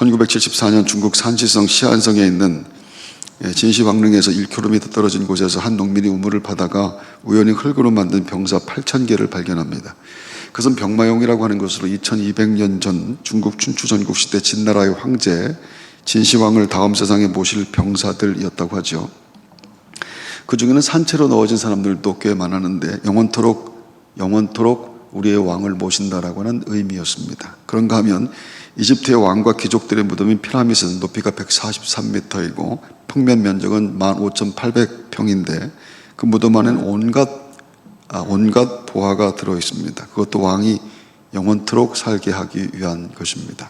1974년 중국 산시성 시안성에 있는 진시황릉에서 1km 떨어진 곳에서 한 농민이 우물을 파다가 우연히 흙으로 만든 병사 8,000개를 발견합니다. 그것은 병마용이라고 하는 것으로 2200년 전 중국 춘추 전국 시대 진나라의 황제 진시황을 다음 세상에 모실 병사들이었다고 하죠. 그 중에는 산채로 넣어진 사람들도 꽤 많았는데 영원토록 우리의 왕을 모신다라고 하는 의미였습니다. 그런가 하면 이집트의 왕과 귀족들의 무덤인 피라밋은 높이가 143m이고 평면 면적은 15,800평인데 그 무덤 안에는 온갖 보화가 들어있습니다. 그것도 왕이 영원토록 살게 하기 위한 것입니다.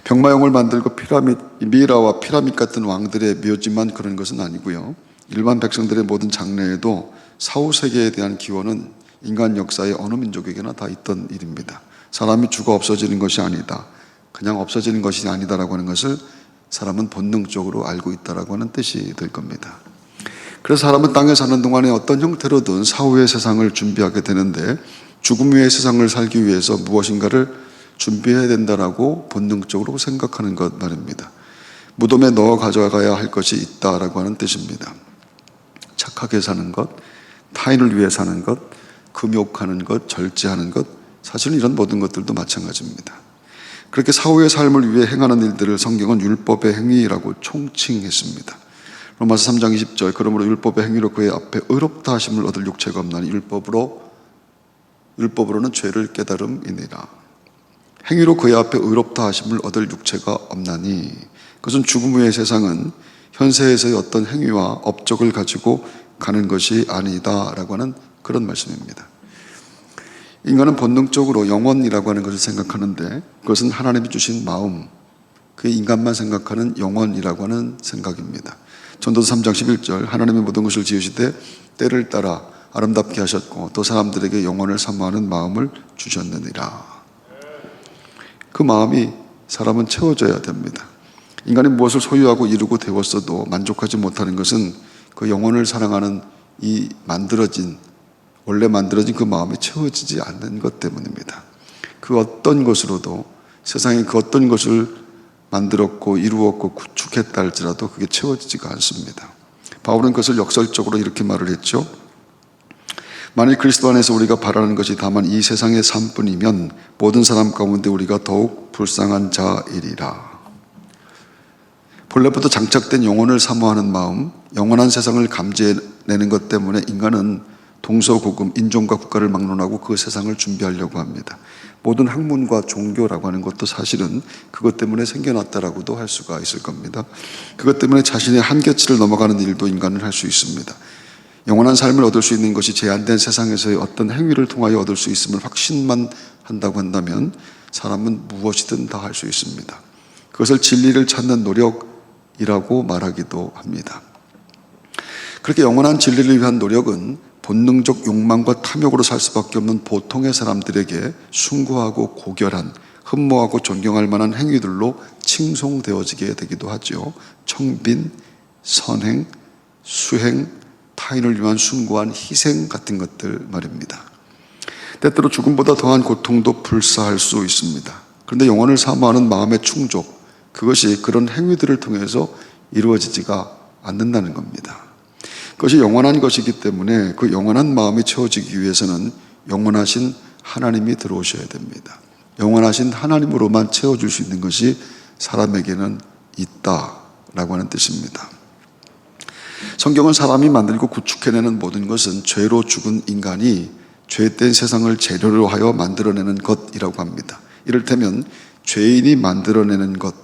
병마용을 만들고 미라와 피라밋 같은 왕들의 묘지만 그런 것은 아니고요. 일반 백성들의 모든 장래에도 사후세계에 대한 기원은 인간 역사의 어느 민족에게나 다 있던 일입니다. 사람이 죽어 없어지는 것이 아니다. 그냥 없어지는 것이 아니다라고 하는 것을 사람은 본능적으로 알고 있다라고 하는 뜻이 될 겁니다. 그래서 사람은 땅에 사는 동안에 어떤 형태로든 사후의 세상을 준비하게 되는데 죽음 후의 세상을 살기 위해서 무엇인가를 준비해야 된다라고 본능적으로 생각하는 것 말입니다. 무덤에 넣어 가져가야 할 것이 있다라고 하는 뜻입니다. 착하게 사는 것, 타인을 위해 사는 것, 금욕하는 것, 절제하는 것, 사실은 이런 모든 것들도 마찬가지입니다. 그렇게 사후의 삶을 위해 행하는 일들을 성경은 율법의 행위라고 총칭했습니다. 로마서 3장 20절 그러므로 율법의 행위로 그의 앞에 의롭다 하심을 얻을 육체가 없나니 율법으로는 죄를 깨달음이니라. 행위로 그의 앞에 의롭다 하심을 얻을 육체가 없나니 그것은 죽음 후의 세상은 현세에서의 어떤 행위와 업적을 가지고 가는 것이 아니다라고 하는 그런 말씀입니다. 인간은 본능적으로 영원이라고 하는 것을 생각하는데 그것은 하나님이 주신 마음, 그게 인간만 생각하는 영원이라고 하는 생각입니다. 전도서 3장 11절 하나님의 모든 것을 지으시되 때를 따라 아름답게 하셨고 또 사람들에게 영원을 사모하는 마음을 주셨느니라. 그 마음이 사람은 채워져야 됩니다. 인간이 무엇을 소유하고 이루고 되었어도 만족하지 못하는 것은 그 영혼을 사랑하는 원래 만들어진 그 마음이 채워지지 않는 것 때문입니다. 그 어떤 것으로도 세상에 그 어떤 것을 만들었고 이루었고 구축했다 할지라도 그게 채워지지가 않습니다. 바울은 그것을 역설적으로 이렇게 말을 했죠. 만일 그리스도 안에서 우리가 바라는 것이 다만 이 세상의 삶뿐이면 모든 사람 가운데 우리가 더욱 불쌍한 자이리라. 본래부터 장착된 영혼을 사모하는 마음, 영원한 세상을 감지해내는 것 때문에 인간은 동서고금, 인종과 국가를 막론하고 그 세상을 준비하려고 합니다. 모든 학문과 종교라고 하는 것도 사실은 그것 때문에 생겨났다라고도 할 수가 있을 겁니다. 그것 때문에 자신의 한계치를 넘어가는 일도 인간은 할 수 있습니다. 영원한 삶을 얻을 수 있는 것이 제한된 세상에서의 어떤 행위를 통하여 얻을 수 있음을 확신만 한다고 한다면 사람은 무엇이든 다 할 수 있습니다. 그것을 진리를 찾는 노력이라고 말하기도 합니다. 그렇게 영원한 진리를 위한 노력은 본능적 욕망과 탐욕으로 살 수밖에 없는 보통의 사람들에게 숭고하고 고결한, 흠모하고 존경할 만한 행위들로 칭송되어지게 되기도 하죠. 청빈, 선행, 수행, 타인을 위한 숭고한 희생 같은 것들 말입니다. 때때로 죽음보다 더한 고통도 불사할 수 있습니다. 그런데 영혼을 사모하는 마음의 충족, 그것이 그런 행위들을 통해서 이루어지지가 않는다는 겁니다. 그것이 영원한 것이기 때문에 그 영원한 마음이 채워지기 위해서는 영원하신 하나님이 들어오셔야 됩니다. 영원하신 하나님으로만 채워줄 수 있는 것이 사람에게는 있다라고 하는 뜻입니다. 성경은 사람이 만들고 구축해내는 모든 것은 죄로 죽은 인간이 죄된 세상을 재료로 하여 만들어내는 것이라고 합니다. 이를테면 죄인이 만들어내는 것,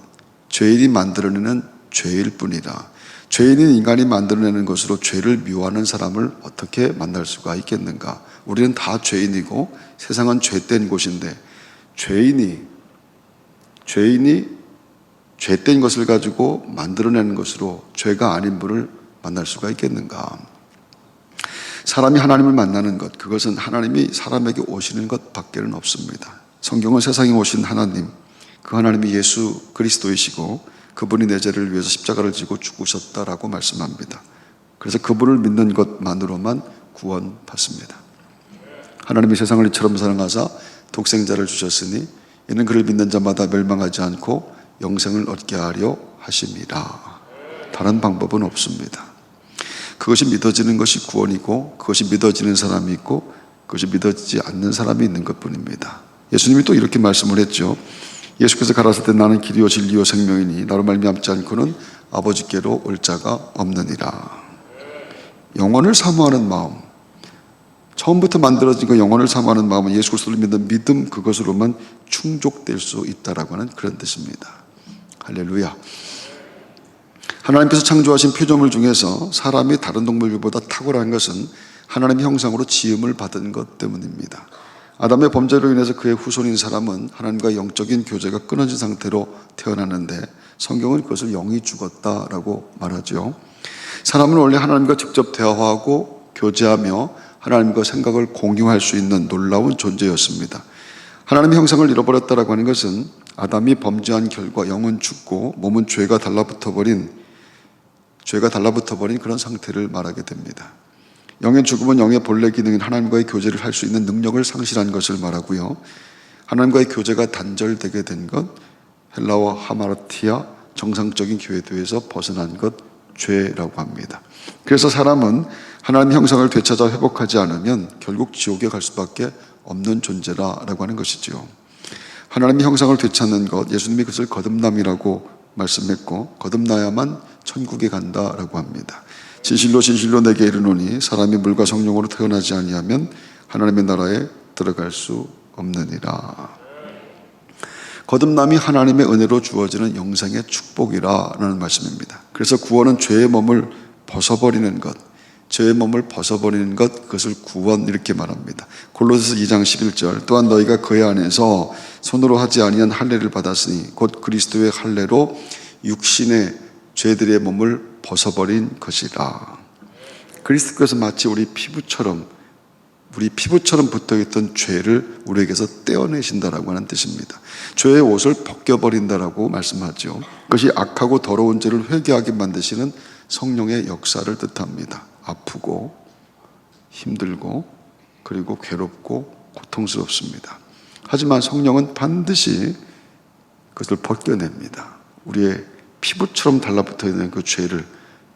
죄인이 만들어내는 죄일 뿐이라 죄인인 인간이 만들어내는 것으로 죄를 묘하는 사람을 어떻게 만날 수가 있겠는가? 우리는 다 죄인이고 세상은 죄된 곳인데 죄인이 죄된 것을 가지고 만들어내는 것으로 죄가 아닌 분을 만날 수가 있겠는가? 사람이 하나님을 만나는 것, 그것은 하나님이 사람에게 오시는 것 밖에는 없습니다. 성경은 세상에 오신 하나님, 그 하나님이 예수 그리스도이시고 그분이 내 죄를 위해서 십자가를 지고 죽으셨다라고 말씀합니다. 그래서 그분을 믿는 것만으로만 구원받습니다. 하나님이 세상을 이처럼 사랑하사 독생자를 주셨으니 이는 그를 믿는 자마다 멸망하지 않고 영생을 얻게 하려 하심이라. 다른 방법은 없습니다. 그것이 믿어지는 것이 구원이고, 그것이 믿어지는 사람이 있고, 그것이 믿어지지 않는 사람이 있는 것뿐입니다. 예수님이 또 이렇게 말씀을 했죠. 예수께서 가라사대 때 나는 길이요 진리요 생명이니 나로 말미암지 않고는 아버지께로 올 자가 없느니라. 영원을 사모하는 마음, 처음부터 만들어진 그 영원을 사모하는 마음은 예수 그리스도를 믿는 믿음, 그것으로만 충족될 수 있다라고 하는 그런 뜻입니다. 할렐루야. 하나님께서 창조하신 피조물 중에서 사람이 다른 동물들보다 탁월한 것은 하나님의 형상으로 지음을 받은 것 때문입니다. 아담의 범죄로 인해서 그의 후손인 사람은 하나님과 영적인 교제가 끊어진 상태로 태어났는데 성경은 그것을 영이 죽었다라고 말하죠. 사람은 원래 하나님과 직접 대화하고 교제하며 하나님과 생각을 공유할 수 있는 놀라운 존재였습니다. 하나님의 형상을 잃어버렸다라고 하는 것은 아담이 범죄한 결과 영은 죽고 몸은 죄가 달라붙어버린 그런 상태를 말하게 됩니다. 영의 죽음은 영의 본래 기능인 하나님과의 교제를 할 수 있는 능력을 상실한 것을 말하고요. 하나님과의 교제가 단절되게 된 것, 헬라어 하마르티아, 정상적인 교회도에서 벗어난 것, 죄라고 합니다. 그래서 사람은 하나님의 형상을 되찾아 회복하지 않으면 결국 지옥에 갈 수밖에 없는 존재라고 하는 것이죠. 하나님의 형상을 되찾는 것, 예수님이 그것을 거듭남이라고 말씀했고, 거듭나야만 천국에 간다라고 합니다. 진실로 진실로 내게 이르노니 사람이 물과 성령으로 태어나지 아니하면 하나님의 나라에 들어갈 수 없느니라. 거듭남이 하나님의 은혜로 주어지는 영생의 축복이라는 말씀입니다. 그래서 구원은 죄의 몸을 벗어버리는 것, 그것을 구원 이렇게 말합니다. 골로새서 2장 11절, 또한 너희가 그의 안에서 손으로 하지 아니한 할례를 받았으니 곧 그리스도의 할례로 육신의 죄들의 몸을 벗어버린 것이라. 그리스도께서 마치 우리 피부처럼 붙어있던 죄를 우리에게서 떼어내신다라고 하는 뜻입니다. 죄의 옷을 벗겨버린다라고 말씀하죠. 그것이 악하고 더러운 죄를 회개하게 만드시는 성령의 역사를 뜻합니다. 아프고 힘들고 그리고 괴롭고 고통스럽습니다. 하지만 성령은 반드시 그것을 벗겨냅니다. 우리의 피부처럼 달라붙어 있는 그 죄를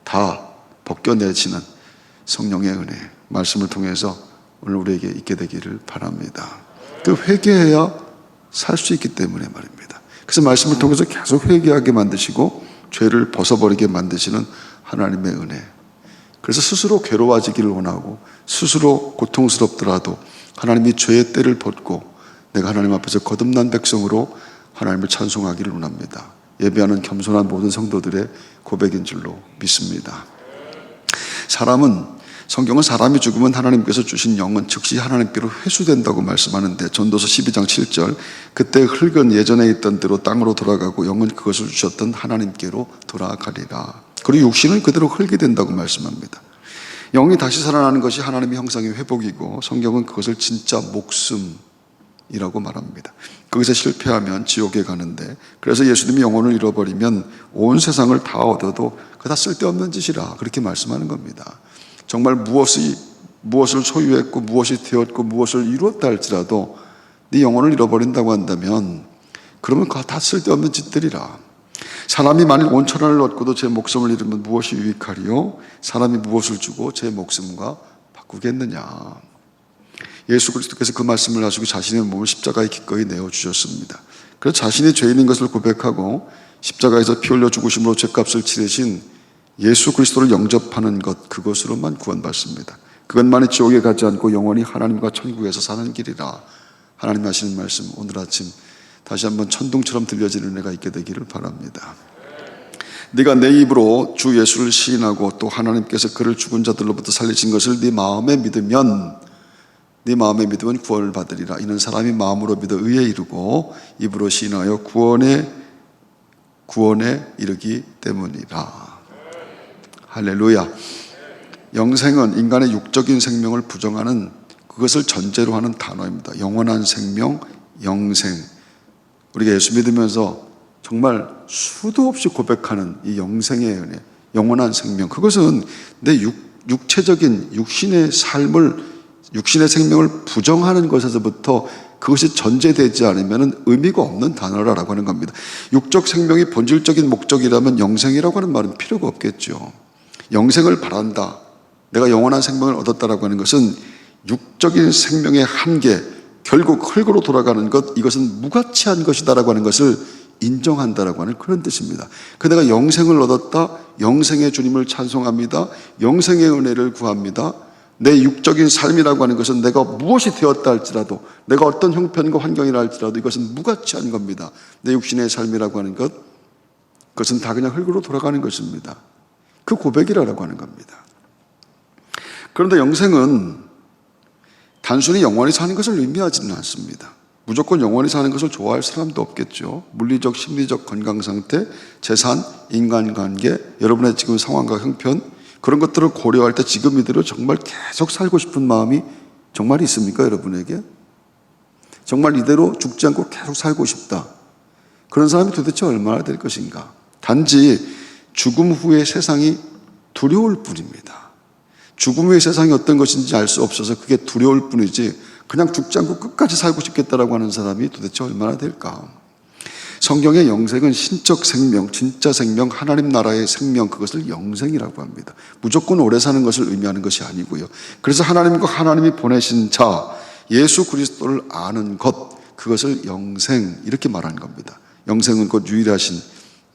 다 벗겨내시는 성령의 은혜, 말씀을 통해서 오늘 우리에게 있게 되기를 바랍니다. 그 회개해야 살 수 있기 때문에 말입니다. 그래서 말씀을 통해서 계속 회개하게 만드시고 죄를 벗어버리게 만드시는 하나님의 은혜. 그래서 스스로 괴로워지기를 원하고 스스로 고통스럽더라도 하나님이 죄의 때를 벗고 내가 하나님 앞에서 거듭난 백성으로 하나님을 찬송하기를 원합니다. 예배하는 겸손한 모든 성도들의 고백인 줄로 믿습니다. 성경은 사람이 죽으면 하나님께서 주신 영은 즉시 하나님께로 회수된다고 말씀하는데 전도서 12장 7절, 그때 흙은 예전에 있던 대로 땅으로 돌아가고 영은 그것을 주셨던 하나님께로 돌아가리라. 그리고 육신은 그대로 흙이 된다고 말씀합니다. 영이 다시 살아나는 것이 하나님의 형상의 회복이고 성경은 그것을 진짜 목숨이라고 말합니다. 거기서 실패하면 지옥에 가는데, 그래서 예수님이 영혼을 잃어버리면 온 세상을 다 얻어도 그거 다 쓸데없는 짓이라 그렇게 말씀하는 겁니다. 정말 무엇을 소유했고 무엇이 되었고 무엇을 이루었다 할지라도 네 영혼을 잃어버린다고 한다면 그러면 그거 다 쓸데없는 짓들이라. 사람이 만일 온 천하를 얻고도 제 목숨을 잃으면 무엇이 유익하리요? 사람이 무엇을 주고 제 목숨과 바꾸겠느냐. 예수 그리스도께서 그 말씀을 하시고 자신의 몸을 십자가에 기꺼이 내어주셨습니다. 그래서 자신이 죄인인 것을 고백하고 십자가에서 피 흘려 죽으심으로 죄값을 치르신 예수 그리스도를 영접하는 것, 그것으로만 구원받습니다. 그것만이 지옥에 가지 않고 영원히 하나님과 천국에서 사는 길이라. 하나님 하시는 말씀 오늘 아침 다시 한번 천둥처럼 들려지는 은혜가 있게 되기를 바랍니다. 네가 내 입으로 주 예수를 시인하고 또 하나님께서 그를 죽은 자들로부터 살리신 것을 네 마음에 믿으면 구원을 받으리라. 이는 사람이 마음으로 믿어 의에 이르고 입으로 시인하여 구원에 이르기 때문이라. 할렐루야. 영생은 인간의 육적인 생명을 부정하는, 그것을 전제로 하는 단어입니다. 영원한 생명, 영생. 우리가 예수 믿으면서 정말 수도 없이 고백하는 이 영생의 은혜, 영원한 생명, 그것은 내 육체적인 육신의 삶을, 육신의 생명을 부정하는 것에서부터 그것이 전제되지 않으면 의미가 없는 단어라고 하는 겁니다. 육적 생명이 본질적인 목적이라면 영생이라고 하는 말은 필요가 없겠죠. 영생을 바란다, 내가 영원한 생명을 얻었다라고 하는 것은 육적인 생명의 한계, 결국 흙으로 돌아가는 것, 이것은 무가치한 것이다라고 하는 것을 인정한다라고 하는 그런 뜻입니다. 내가 영생을 얻었다, 영생의 주님을 찬송합니다, 영생의 은혜를 구합니다. 내 육적인 삶이라고 하는 것은 내가 무엇이 되었다 할지라도, 내가 어떤 형편과 환경이라 할지라도 이것은 무가치한 겁니다. 내 육신의 삶이라고 하는 것, 그것은 다 그냥 흙으로 돌아가는 것입니다. 그 고백이라고 하는 겁니다. 그런데 영생은 단순히 영원히 사는 것을 의미하지는 않습니다. 무조건 영원히 사는 것을 좋아할 사람도 없겠죠. 물리적, 심리적 건강 상태, 재산, 인간관계, 여러분의 지금 상황과 형편, 그런 것들을 고려할 때 지금 이대로 정말 계속 살고 싶은 마음이 정말 있습니까, 여러분에게? 정말 이대로 죽지 않고 계속 살고 싶다, 그런 사람이 도대체 얼마나 될 것인가? 단지 죽음 후의 세상이 두려울 뿐입니다. 죽음 후의 세상이 어떤 것인지 알 수 없어서 그게 두려울 뿐이지, 그냥 죽지 않고 끝까지 살고 싶겠다라고 하는 사람이 도대체 얼마나 될까? 성경의 영생은 신적 생명, 진짜 생명, 하나님 나라의 생명, 그것을 영생이라고 합니다. 무조건 오래 사는 것을 의미하는 것이 아니고요. 그래서 하나님과 하나님이 보내신 자 예수 그리스도를 아는 것, 그것을 영생, 이렇게 말하는 겁니다. 영생은 곧 유일하신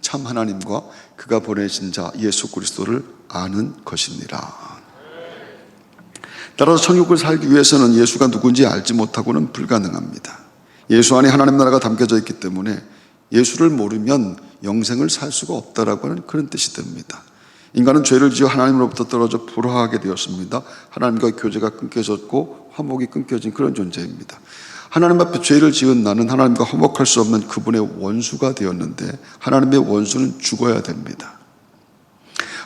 참 하나님과 그가 보내신 자 예수 그리스도를 아는 것이니라. 따라서 천국을 살기 위해서는 예수가 누군지 알지 못하고는 불가능합니다. 예수 안에 하나님 나라가 담겨져 있기 때문에 예수를 모르면 영생을 살 수가 없다라고 하는 그런 뜻이 됩니다. 인간은 죄를 지어 하나님으로부터 떨어져 불화하게 되었습니다. 하나님과 교제가 끊겨졌고 화목이 끊겨진 그런 존재입니다. 하나님 앞에 죄를 지은 나는 하나님과 화목할 수 없는 그분의 원수가 되었는데, 하나님의 원수는 죽어야 됩니다.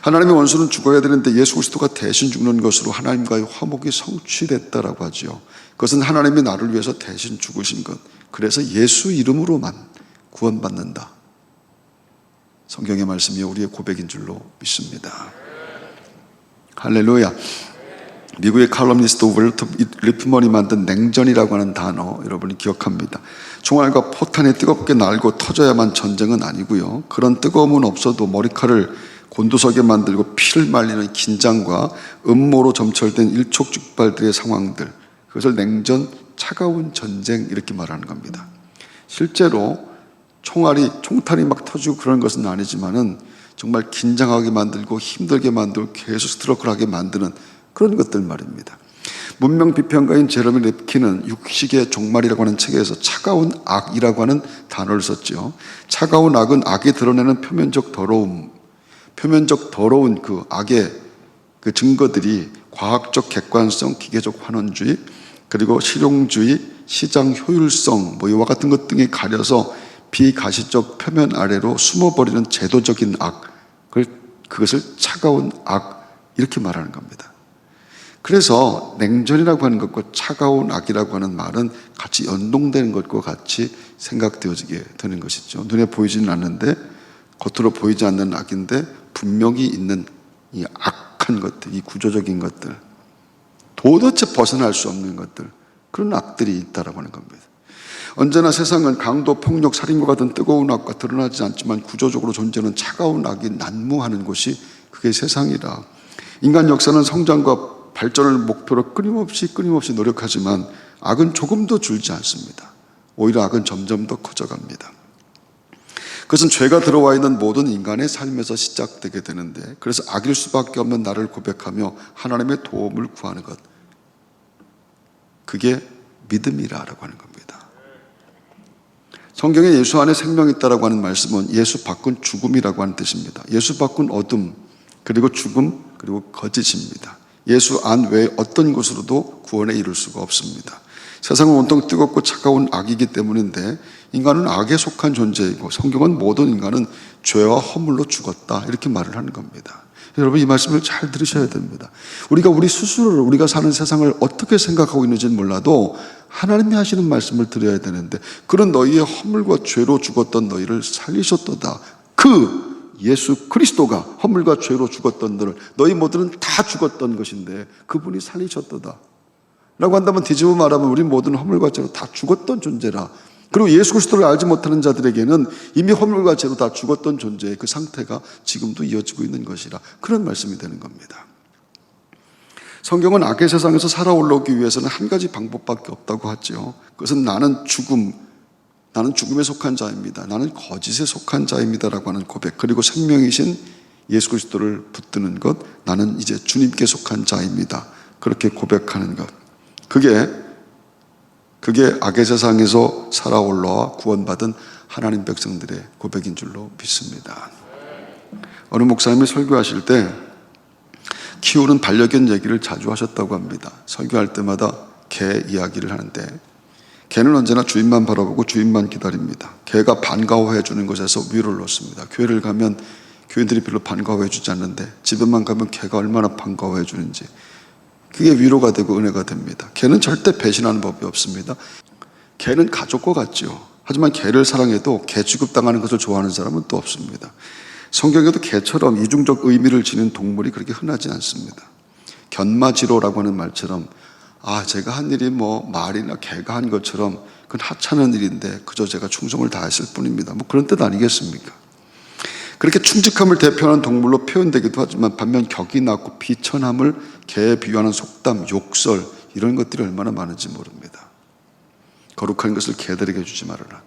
하나님의 원수는 죽어야 되는데 예수 그리스도가 대신 죽는 것으로 하나님과의 화목이 성취됐다라고 하죠. 그것은 하나님이 나를 위해서 대신 죽으신 것, 그래서 예수 이름으로만 구원받는다, 성경의 말씀이 우리의 고백인 줄로 믿습니다. 할렐루야. 미국의 칼럼니스트 월터 리프먼이 만든 냉전이라고 하는 단어 여러분이 기억합니다. 총알과 포탄이 뜨겁게 날고 터져야만 전쟁은 아니고요, 그런 뜨거움은 없어도 머리칼을 곤두서게 만들고 피를 말리는 긴장과 음모로 점철된 일촉즉발들의 상황들, 그것을 냉전, 차가운 전쟁, 이렇게 말하는 겁니다. 실제로 총탄이 막 터지고 그런 것은 아니지만은 정말 긴장하게 만들고 힘들게 만들고 계속 스트러클하게 만드는 그런 것들 말입니다. 문명 비평가인 제러미 랩킨은 육식의 종말이라고 하는 책에서 차가운 악이라고 하는 단어를 썼죠. 차가운 악은 악이 드러내는 표면적 더러운 그 악의 그 증거들이 과학적 객관성, 기계적 환원주의, 그리고 실용주의, 시장 효율성, 이와 같은 것 등에 가려서 비가시적 표면 아래로 숨어버리는 제도적인 악, 그것을 차가운 악, 이렇게 말하는 겁니다. 그래서 냉전이라고 하는 것과 차가운 악이라고 하는 말은 같이 연동되는 것과 같이 생각되어지게 되는 것이죠. 눈에 보이지는 않는데, 겉으로 보이지 않는 악인데 분명히 있는 이 악한 것들, 이 구조적인 것들, 도대체 벗어날 수 없는 것들, 그런 악들이 있다라고 하는 겁니다. 언제나 세상은 강도, 폭력, 살인과 같은 뜨거운 악과 드러나지 않지만 구조적으로 존재하는 차가운 악이 난무하는 곳이 그게 세상이라. 인간 역사는 성장과 발전을 목표로 끊임없이 노력하지만 악은 조금도 줄지 않습니다. 오히려 악은 점점 더 커져갑니다. 그것은 죄가 들어와 있는 모든 인간의 삶에서 시작되게 되는데, 그래서 악일 수밖에 없는 나를 고백하며 하나님의 도움을 구하는 것, 그게 믿음이라고 하는 겁니다. 성경에 예수 안에 생명이 있다라고 하는 말씀은 예수 밖은 죽음이라고 하는 뜻입니다. 예수 밖은 어둠, 그리고 죽음, 그리고 거짓입니다. 예수 안 외에 어떤 것으로도 구원에 이룰 수가 없습니다. 세상은 온통 뜨겁고 차가운 악이기 때문인데, 인간은 악에 속한 존재이고 성경은 모든 인간은 죄와 허물로 죽었다, 이렇게 말을 하는 겁니다. 여러분, 이 말씀을 잘 들으셔야 됩니다. 우리가 우리 스스로를, 우리가 사는 세상을 어떻게 생각하고 있는지는 몰라도 하나님이 하시는 말씀을 드려야 되는데, 그런 너희의 허물과 죄로 죽었던 너희를 살리셨도다. 그 예수 그리스도가 허물과 죄로 죽었던 너희 모두는 다 죽었던 것인데 그분이 살리셨도다. 라고 한다면 뒤집어 말하면 우리 모든 허물과 죄로 다 죽었던 존재라. 그리고 예수 그리스도를 알지 못하는 자들에게는 이미 허물과 죄로 다 죽었던 존재의 그 상태가 지금도 이어지고 있는 것이라. 그런 말씀이 되는 겁니다. 성경은 악의 세상에서 살아올라오기 위해서는 한 가지 방법밖에 없다고 하죠. 그것은 나는 죽음에 속한 자입니다. 나는 거짓에 속한 자입니다라고 하는 고백, 그리고 생명이신 예수 그리스도를 붙드는 것, 나는 이제 주님께 속한 자입니다. 그렇게 고백하는 것, 그게 악의 세상에서 살아올라와 구원받은 하나님 백성들의 고백인 줄로 믿습니다. 어느 목사님이 설교하실 때 키우는 반려견 얘기를 자주 하셨다고 합니다. 설교할 때마다 개 이야기를 하는데, 개는 언제나 주인만 바라보고 주인만 기다립니다. 개가 반가워해 주는 것에서 위로를 얻습니다. 교회를 가면 교인들이 별로 반가워해 주지 않는데 집에만 가면 개가 얼마나 반가워해 주는지, 그게 위로가 되고 은혜가 됩니다. 개는 절대 배신하는 법이 없습니다. 개는 가족과 같죠. 하지만 개를 사랑해도 개 취급당하는 것을 좋아하는 사람은 또 없습니다. 성경에도 개처럼 이중적 의미를 지닌 동물이 그렇게 흔하지 않습니다. 견마지로라고 하는 말처럼 제가 한 일이 말이나 개가 한 것처럼 그건 하찮은 일인데 그저 제가 충성을 다했을 뿐입니다. 그런 뜻 아니겠습니까? 그렇게 충직함을 대표하는 동물로 표현되기도 하지만 반면 격이 낮고 비천함을 개에 비유하는 속담, 욕설, 이런 것들이 얼마나 많은지 모릅니다. 거룩한 것을 개들에게 주지 말아라.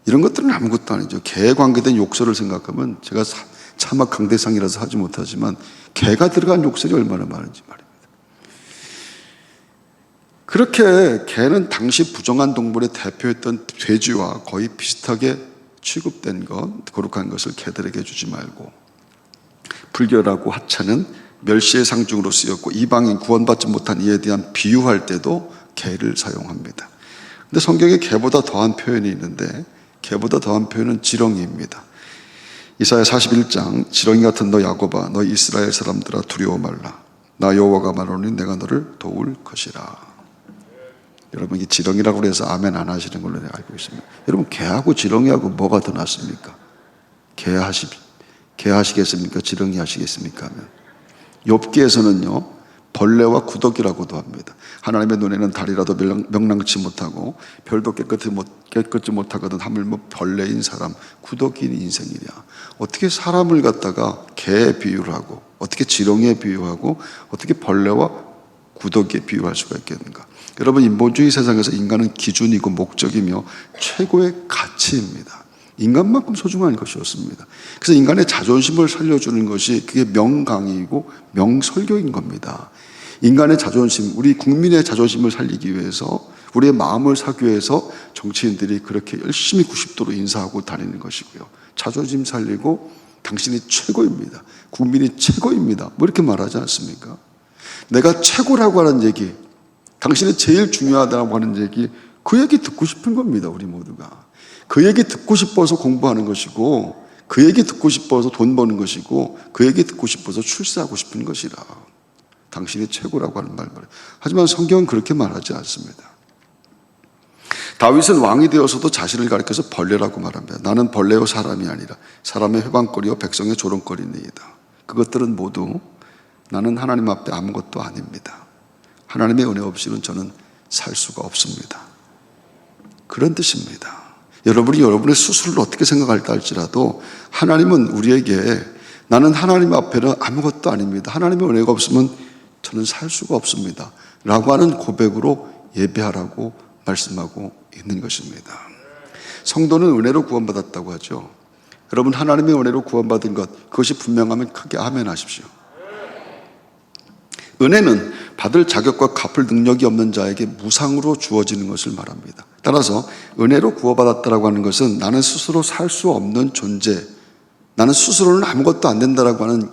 이런 것들은 아무것도 아니죠. 개에 관계된 욕설을 생각하면 제가 차마 강대상이라서 하지 못하지만 개가 들어간 욕설이 얼마나 많은지 말입니다. 그렇게 개는 당시 부정한 동물의 대표였던 돼지와 거의 비슷하게 취급된 것, 거룩한 것을 개들에게 주지 말고, 불결하고 하찮은 멸시의 상징으로 쓰였고 이방인 구원받지 못한 이에 대한 비유할 때도 개를 사용합니다. 근데 성경에 개보다 더한 표현이 있는데, 개보다 더한 표현은 지렁이입니다. 이사야 41장, 지렁이 같은 너 야곱아, 너 이스라엘 사람들아 두려워 말라. 나 여호와가 말하노니 내가 너를 도울 것이라. 여러분, 이 지렁이라고 해서 아멘 안 하시는 걸로 내가 알고 있습니다. 여러분, 개하고 지렁이하고 뭐가 더 낫습니까? 개 하시겠습니까? 지렁이 하시겠습니까? 하면 욥기에서는요, 벌레와 구더기라고도 합니다. 하나님의 눈에는 달이라도 명랑치 못하고 별도 깨끗지 못하거든 하물며 벌레인 사람, 구더기인 인생이랴. 어떻게 사람을 갖다가 개에 비유를 하고, 어떻게 지렁이에 비유하고, 어떻게 벌레와 구더기에 비유할 수가 있겠는가? 여러분, 인본주의 세상에서 인간은 기준이고 목적이며 최고의 가치입니다. 인간만큼 소중한 것이 없습니다. 그래서 인간의 자존심을 살려주는 것이 그게 명강의이고 명설교인 겁니다. 인간의 자존심, 우리 국민의 자존심을 살리기 위해서, 우리의 마음을 사기 위해서 정치인들이 그렇게 열심히 90도로 인사하고 다니는 것이고요. 자존심 살리고 당신이 최고입니다. 국민이 최고입니다. 이렇게 말하지 않습니까? 내가 최고라고 하는 얘기, 당신이 제일 중요하다고 하는 얘기, 그 얘기 듣고 싶은 겁니다. 우리 모두가. 그 얘기 듣고 싶어서 공부하는 것이고, 그 얘기 듣고 싶어서 돈 버는 것이고, 그 얘기 듣고 싶어서 출세하고 싶은 것이라. 당신이 최고라고 하는 말이에요. 하지만 성경은 그렇게 말하지 않습니다. 다윗은 왕이 되어서도 자신을 가리켜서 벌레라고 말합니다. 나는 벌레요 사람이 아니라 사람의 회방거리요 백성의 조롱거리니이다. 그것들은 모두 나는 하나님 앞에 아무것도 아닙니다. 하나님의 은혜 없이는 저는 살 수가 없습니다. 그런 뜻입니다. 여러분이 여러분의 스스로를 어떻게 생각할까 할지라도 하나님은 우리에게 나는 하나님 앞에는 아무것도 아닙니다. 하나님의 은혜가 없으면 저는 살 수가 없습니다. 라고 하는 고백으로 예배하라고 말씀하고 있는 것입니다. 성도는 은혜로 구원받았다고 하죠. 여러분, 하나님의 은혜로 구원받은 것, 그것이 분명하면 크게 아멘 하십시오. 은혜는 받을 자격과 갚을 능력이 없는 자에게 무상으로 주어지는 것을 말합니다. 따라서 은혜로 구원받았다고 하는 것은 나는 스스로 살 수 없는 존재, 나는 스스로는 아무것도 안 된다라고 하는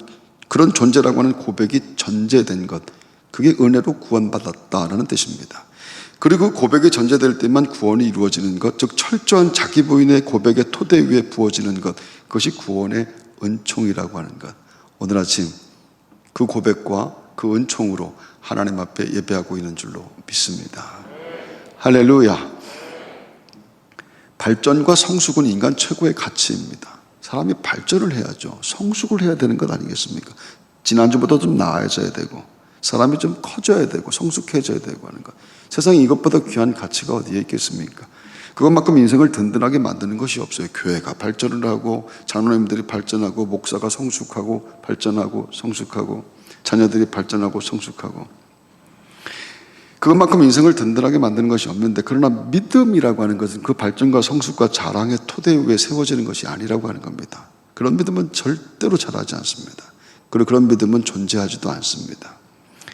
그런 존재라고 하는 고백이 전제된 것, 그게 은혜로 구원받았다라는 뜻입니다. 그리고 고백이 전제될 때만 구원이 이루어지는 것, 즉 철저한 자기 부인의 고백의 토대 위에 부어지는 것, 그것이 구원의 은총이라고 하는 것. 오늘 아침 그 고백과 그 은총으로 하나님 앞에 예배하고 있는 줄로 믿습니다. 할렐루야. 발전과 성숙은 인간 최고의 가치입니다. 사람이 발전을 해야죠. 성숙을 해야 되는 것 아니겠습니까? 지난주보다 좀 나아져야 되고, 사람이 좀 커져야 되고 성숙해져야 되고 하는 것. 세상에 이것보다 귀한 가치가 어디에 있겠습니까? 그것만큼 인생을 든든하게 만드는 것이 없어요. 교회가 발전을 하고 장로님들이 발전하고 목사가 성숙하고 발전하고 성숙하고 자녀들이 발전하고 성숙하고 그것만큼 인생을 든든하게 만드는 것이 없는데, 그러나 믿음이라고 하는 것은 그 발전과 성숙과 자랑의 토대 위에 세워지는 것이 아니라고 하는 겁니다. 그런 믿음은 절대로 자라지 않습니다. 그리고 그런 믿음은 존재하지도 않습니다.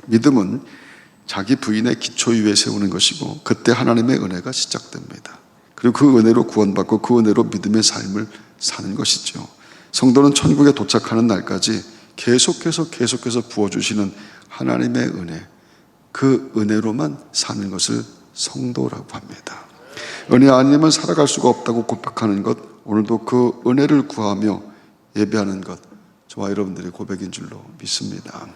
믿음은 자기 부인의 기초 위에 세우는 것이고 그때 하나님의 은혜가 시작됩니다. 그리고 그 은혜로 구원받고 그 은혜로 믿음의 삶을 사는 것이죠. 성도는 천국에 도착하는 날까지 계속해서 부어주시는 하나님의 은혜, 그 은혜로만 사는 것을 성도라고 합니다. 은혜 아니면 살아갈 수가 없다고 고백하는 것, 오늘도 그 은혜를 구하며 예배하는 것, 저와 여러분들의 고백인 줄로 믿습니다.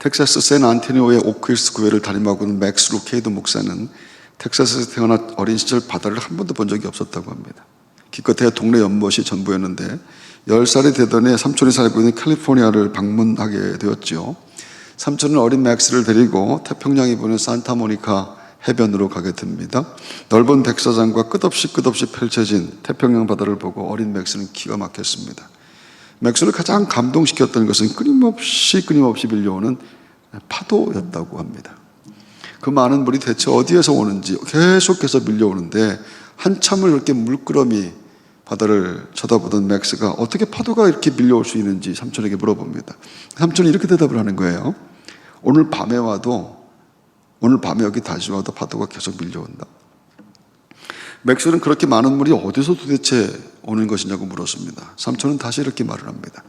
텍사스 샌안토니오의 오크힐스 교회를 담임하고 있는 맥스 루케이드 목사는 텍사스에서 태어나 어린 시절 바다를 한 번도 본 적이 없었다고 합니다. 기껏해야 동네 연못이 전부였는데 10살이 되던 해 삼촌이 살고 있는 캘리포니아를 방문하게 되었죠. 삼촌은 어린 맥스를 데리고 태평양이 보는 산타모니카 해변으로 가게 됩니다. 넓은 백사장과 끝없이 펼쳐진 태평양 바다를 보고 어린 맥스는 기가 막혔습니다. 맥스를 가장 감동시켰던 것은 끊임없이 밀려오는 파도였다고 합니다. 그 많은 물이 대체 어디에서 오는지 계속해서 밀려오는데, 한참을 이렇게 물끄러미 바다를 쳐다보던 맥스가 어떻게 파도가 이렇게 밀려올 수 있는지 삼촌에게 물어봅니다. 삼촌이 이렇게 대답을 하는 거예요. 오늘 밤에 여기 다시 와도 파도가 계속 밀려온다. 맥스는 그렇게 많은 물이 어디서 도대체 오는 것이냐고 물었습니다. 삼촌은 다시 이렇게 말을 합니다.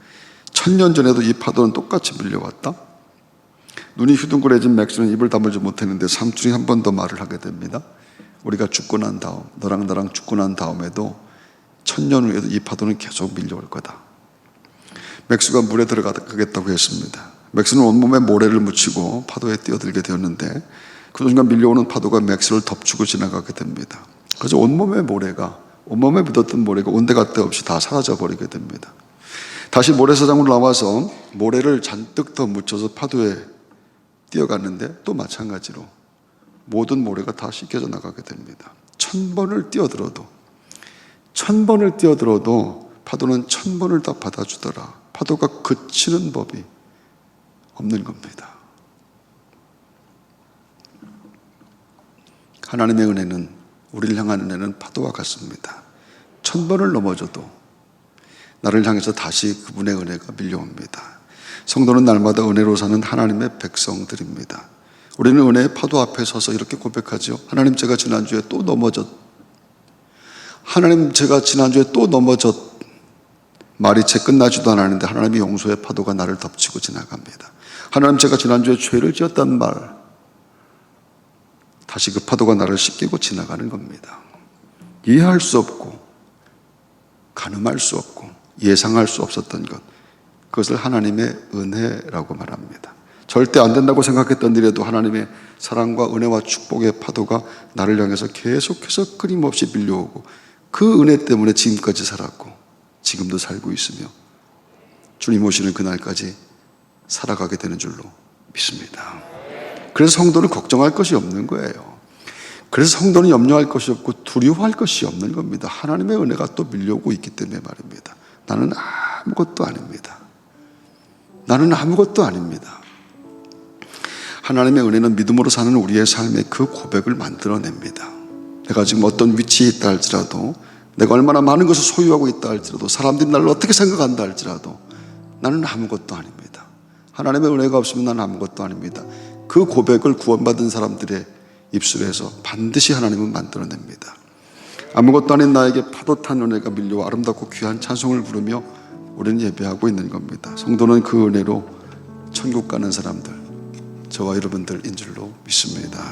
1000년 전에도 이 파도는 똑같이 밀려왔다. 눈이 휘둥그레진 맥스는 입을 다물지 못했는데 삼촌이 한 번 더 말을 하게 됩니다. 우리가 죽고 난 다음, 너랑 나랑 죽고 난 다음에도 1000년 후에도 이 파도는 계속 밀려올 거다. 맥스가 물에 들어가겠다고 했습니다. 맥스는 온몸에 모래를 묻히고 파도에 뛰어들게 되었는데, 그 순간 밀려오는 파도가 맥스를 덮치고 지나가게 됩니다. 그래서 온몸에 묻었던 모래가 온데간데 없이 다 사라져버리게 됩니다. 다시 모래사장으로 나와서 모래를 잔뜩 더 묻혀서 파도에 뛰어갔는데 또 마찬가지로 모든 모래가 다 씻겨져 나가게 됩니다. 1000번을 뛰어들어도 파도는 1000번을 다 받아주더라. 파도가 그치는 법이 없는 겁니다. 하나님의 은혜는, 우리를 향한 은혜는 파도와 같습니다. 1000번을 넘어져도 나를 향해서 다시 그분의 은혜가 밀려옵니다. 성도는 날마다 은혜로 사는 하나님의 백성들입니다. 우리는 은혜의 파도 앞에 서서 이렇게 고백하죠. 하나님, 제가 지난주에 또 넘어졌. 말이 채 끝나지도 않았는데 하나님의 용서의 파도가 나를 덮치고 지나갑니다. 하나님, 제가 지난주에 죄를 지었단 말, 다시 그 파도가 나를 씻기고 지나가는 겁니다. 이해할 수 없고 가늠할 수 없고 예상할 수 없었던 것, 그것을 하나님의 은혜라고 말합니다. 절대 안 된다고 생각했던 일에도 하나님의 사랑과 은혜와 축복의 파도가 나를 향해서 계속해서 끊임없이 밀려오고, 그 은혜 때문에 지금까지 살았고 지금도 살고 있으며 주님 오시는 그날까지 살아가게 되는 줄로 믿습니다. 그래서 성도는 걱정할 것이 없는 거예요. 그래서 성도는 염려할 것이 없고 두려워할 것이 없는 겁니다. 하나님의 은혜가 또 밀려오고 있기 때문에 말입니다. 나는 아무것도 아닙니다. 하나님의 은혜는 믿음으로 사는 우리의 삶의 그 고백을 만들어냅니다. 내가 지금 어떤 위치에 있다 할지라도, 내가 얼마나 많은 것을 소유하고 있다 할지라도, 사람들이 나를 어떻게 생각한다 할지라도 나는 아무것도 아닙니다. 하나님의 은혜가 없으면 나는 아무것도 아닙니다. 그 고백을 구원받은 사람들의 입술에서 반드시 하나님은 만들어냅니다. 아무것도 아닌 나에게 파도탄 은혜가 밀려와 아름답고 귀한 찬송을 부르며 우리는 예배하고 있는 겁니다. 성도는 그 은혜로 천국 가는 사람들, 저와 여러분들인 줄로 믿습니다.